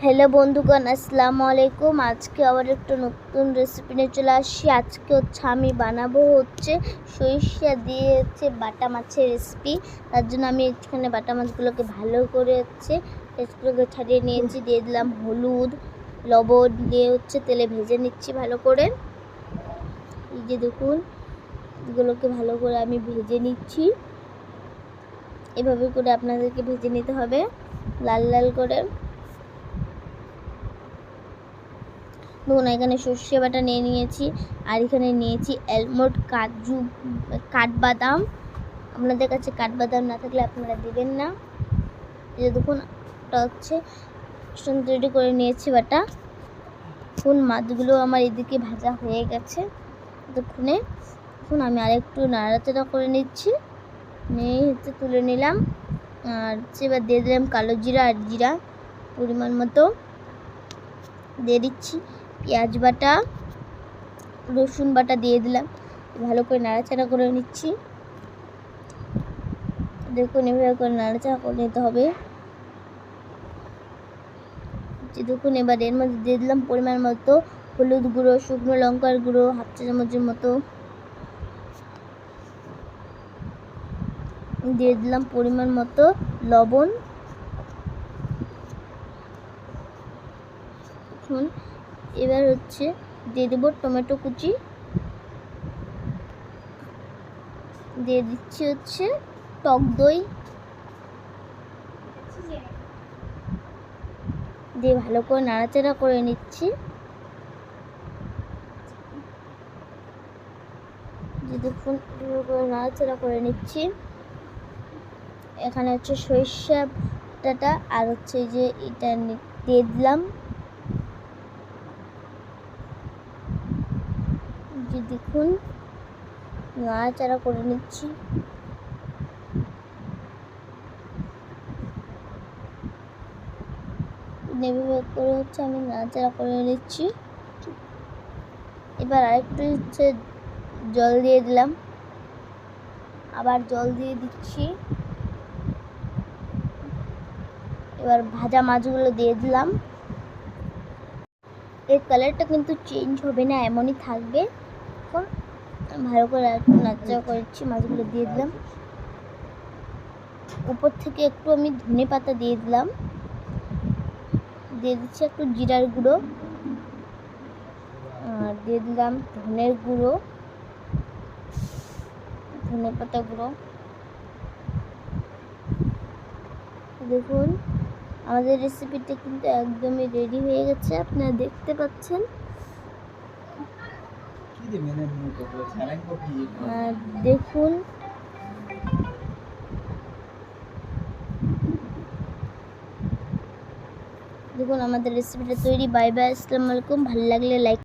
Hello বন্ধুগণ, আসসালামু আলাইকুম। আজকে আবার একটা নতুন রেসিপি নিয়ে চলে আসছি। আজকে আমি বানাবো সরিষা দিয়ে বাটা মাছের রেসিপি। তার জন্য আমি এখানে বাটা মাছগুলোকে ভালো করে পেস্টগুলোকে ছাড়িয়ে নিয়েছি। দিয়ে দিলাম হলুদ, লবণ দিয়ে তেলে ভেজে নিচ্ছি ভালো করে। এই যে দেখুন, এগুলোকে ভালো করে আমি ভেজে নিচ্ছি। এভাবে করে আপনাদেরকে ভেজে নিতে হবে লাল লাল করে। দেখুন, এখানে সর্ষে বাটা নিয়ে নিয়েছি, আর এখানে নিয়েছি এলমন্ড, কাজু, কাঠবাদাম। আপনাদের কাছে কাঠবাদাম না থাকলে আপনারা দেবেন না। এই দেখুন, ওটা তৈরি করে নিয়েছি বাটা। দেখুন, মাছগুলো আমার এদিকে ভাজা হয়ে গেছে। দেখুন আমি আরেকটু নাড়াচাড়া করে নিচ্ছি, নিয়ে তুলে নিলাম। আর এবার দিয়ে দিলাম কালো জিরা আর জিরা পরিমাণ মতো দিয়ে দিচ্ছি। পেঁয়াজ বাটা, রসুন বাটা দিয়ে দিলাম, ভালো করে নাড়াচাড়া করে নিচ্ছি। দেখুন, এভাবে করে নাড়াচাড়া করে নিতে হবে। দেখুন, এবার এর মধ্যে দিয়ে দিলাম পরিমাণ মতো হলুদ গুঁড়ো, শুকনো লঙ্কার গুঁড়ো হাফ চা চামচের মতো, দিয়ে দিলাম পরিমাণ মতো লবণ। এবার দিয়ে দেবো টমেটো কুচি, দিয়ে দিচ্ছি টক দই, দিয়ে ভালো করে নাড়াচাড়া করে নিচ্ছি। দেখুন, নাড়াচাড়া করে নিচ্ছি। এখানে সরিষা বাটাটা আর যে এটা দিয়ে দিলাম। দেখুন, নাড়াচাড়া করে নিচ্ছি। এভাবে করে আমি নাড়াচাড়া করে নিচ্ছি। এবার আরেকটু জল দিয়ে দিলাম, আবার জল দিয়ে দিচ্ছি। এবার ভাজা মাছগুলো দিয়ে দিলাম। এর কালারটা কিন্তু চেঞ্জ হবে না, এমনই থাকবে। এখন ভালো করে নাড়াচাড়া করেছি, মাছগুলো দিয়ে দিলাম। উপর থেকে একটু আমি ধনে পাতা দিয়ে দিলাম, দিয়ে দিচ্ছি একটু জিরার গুঁড়ো, আর দিয়ে দিলাম ধনের গুঁড়ো, ধনে পাতা গুঁড়ো। দেখুন, আমাদের রেসিপিটা কিন্তু একদমই রেডি হয়ে গেছে, আপনারা দেখতে পাচ্ছেন। দেখুন, আমাদের রেসিপিটা তৈরি। বাই বাই, আসসালামু আলাইকুম। ভালো লাগলে লাইক